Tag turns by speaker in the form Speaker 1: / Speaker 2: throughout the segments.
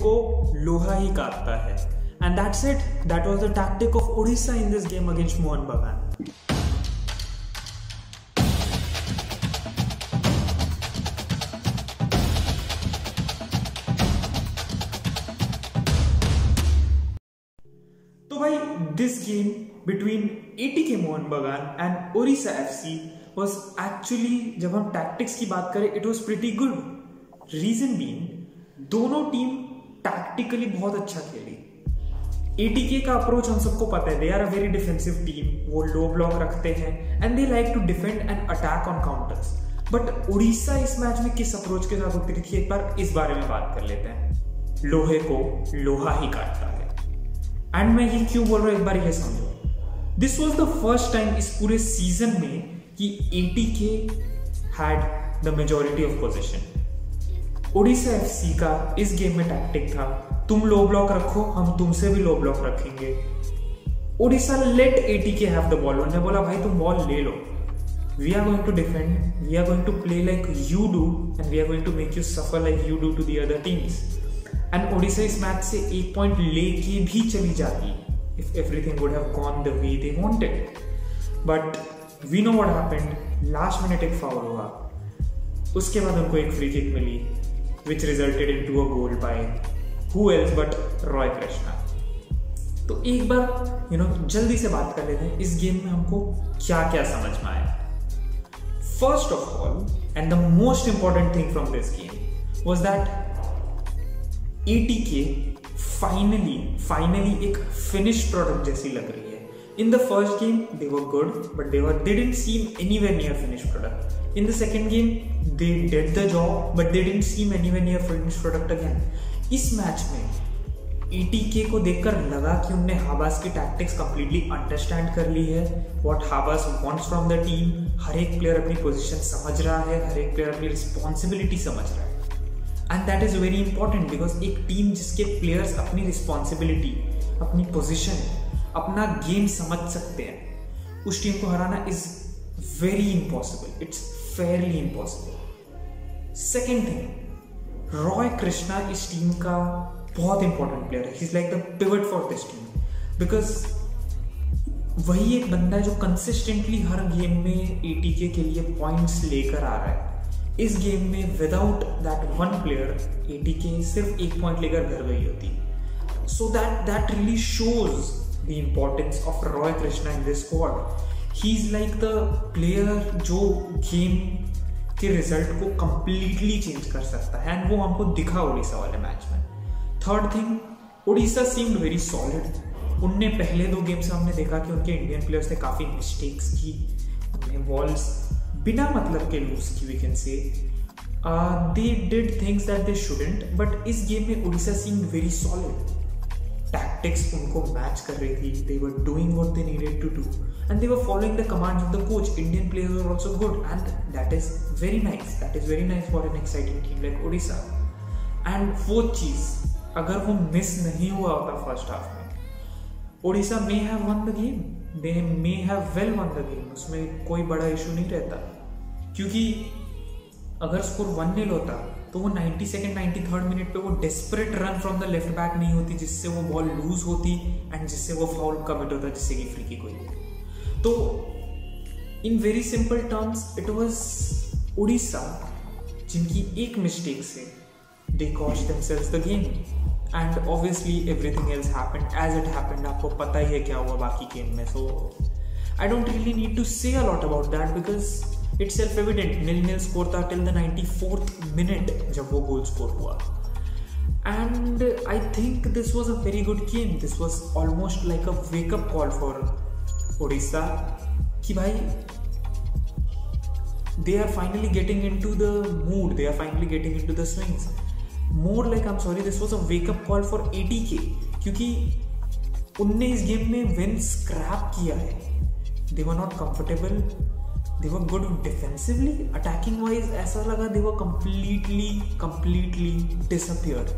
Speaker 1: को लोहा ही काटता है। And that's it, that was the tactic of Odisha in this game against Mohun Bagan. तो भाई this game between ATK Mohun Bagan and Odisha FC was actually, जब हम टैक्टिक्स की बात करें, it was pretty good. Reason being दोनों टीम टैक्टिकली बहुत अच्छा खेली। एटीके का अप्रोच हम सबको पता है, they are a very defensive team. वो लो ब्लॉक रखते हैं and they like to defend and attack on counters. But Odisha इस मैच में किस अप्रोच के साथ उतरी थी, एक बार इस बारे में बात कर लेते हैं। लोहे को लोहा ही काटता है। एंड मैं ये क्यों बोल रहा हूं, एक बार ये समझो। This was the first time इस पूरे सीजन में कि ATK had the majority of position. Odisha FC का इस गेम में टैक्टिक था, तुम लो ब्लॉक रखो, हम तुमसे भी लो ब्लॉक रखेंगे। Odisha let ATK have the ball. उन्होंने बोला भाई तुम बॉल ले लो, we are going to defend, we are going to play like you do and we are going to make you suffer like you do to the other teams. And Odisha इस match से 1 point लेके भी चली जाती if everything would have gone the way they wanted. But we know what happened, last minute एक foul हुआ, उसके बाद उनको एक फ्री किक मिली which resulted into a goal by who else but Roy Krishna. तो एक बार जल्दी से बात कर लेते हैं इस गेम में हमको क्या क्या समझ में आया। First of all and the most important thing from this game was that ATK finally एक फिनिश प्रोडक्ट जैसी लग रही है। In the first game, they were good, but they didn't seem anywhere near finished product. In the second game, they did the job, but they didn't seem anywhere near finished product again. इस match में ETK को देखकर लगा कि उनने हाबास की tactics completely understand कर ली है, what हाबास wants from the team। हर एक प्लेयर अपनी पोजीशन समझ रहा है, हर एक प्लेयर अपनी रिस्पॉन्सिबिलिटी समझ रहा है। And that is very important because एक टीम जिसके प्लेयर्स अपनी रिस्पॉन्सिबिलिटी, अपनी पोजीशन, अपना गेम समझ सकते हैं, उस टीम को हराना is very impossible, it's Fairlie impossible. Second thing, Roy Krishna इस टीम का बहुत इंपॉर्टेंट प्लेयर है। He is like the pivot for this team because वही एक बंदा है जो कंसिस्टेंटली हर गेम में एटीके के लिए पॉइंट्स लेकर आ रहा है। इस गेम में without that one player ATK सिर्फ 1 पॉइंट लेकर घर गई होती। So that really shows the importance of Roy Krishna in this squad. He is like the player जो गेम के रिजल्ट को completely चेंज कर सकता है एंड वो हमको दिखा ओडिशा वाले मैच में। Third thing, Odisha seemed very solid. उनने पहले 2 गेम से हमने देखा कि उनके इंडियन प्लेयर्स ने काफी मिस्टेक्स की, उन्हें बॉल्स बिना मतलब के लूज की, we can say they did things that they shouldn't, but इस गेम में Odisha seemed very solid. Tactics उनको मैच कर रही थी, they were doing what they needed to do and they were following the commands of the coach. Indian players were also good and that is very nice. That is very nice for an exciting team like Odisha. And fourth चीज, अगर वो miss नहीं हुआ होता first half में, Odisha may have won the game, they may have well won the game, उसमें कोई बड़ा इशू नहीं रहता। क्योंकि अगर स्कोर 1-0 होता तो वो 92nd 93rd मिनट पे वो desperate run from the left back नहीं होती जिससे वो बॉल लूज होती एंड जिससे वो फाउल कमिट होता जिससे कि फ्री किक हुई। तो in very simple terms it was Odisha जिनकी एक मिस्टेक से they cost themselves the game and obviously everything else happened as it happened. आपको पता ही है क्या हुआ बाकी गेम में। So I don't really need to say a lot about that because it's self evident. 0-0 score था टिल द 94th मिनट जब वो गोल स्कोर हुआ and I think this was a very good game. This was almost like a wake up call for Odisha कि भाई they are finally getting into the mood, they are finally getting into the swings. More like I am sorry, this was a wake up call for ATK क्योंकि उनने इस game में win scrap किया है। They were not comfortable, they were good defensively, attacking wise ऐसा लगा they were completely disappeared.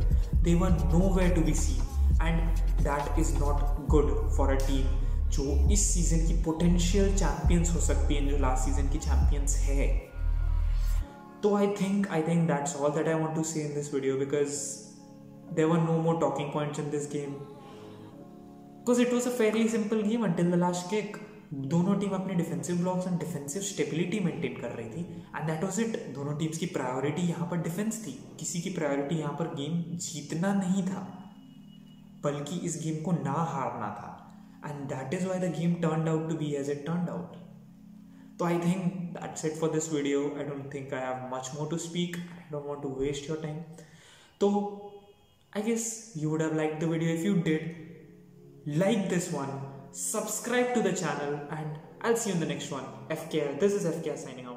Speaker 1: They were nowhere to be seen and that is not good for a team जो इस season की potential champions हो सकती है, जो last season की चैंपियंस है। तो I think that's all that I want to say in this video because there were no more talking points in this game because it was a fairly simple game until the last kick. दोनों team अपने defensive blocks and defensive stability maintain कर रही थी and that was it. दोनों teams की priority यहाँ पर defence थी. किसी की प्रायोरिटी यहाँ पर गेम जीतना नहीं था बल्कि इस गेम को ना हारना था. And that is why the game turned out to be as it turned out. So I think that's it for this video. I don't think I have much more to speak. I don't want to waste your time. So I guess you would have liked the video. If you did, like this one, subscribe to the channel, and I'll see you in the next one. FKR. This is FKR signing off.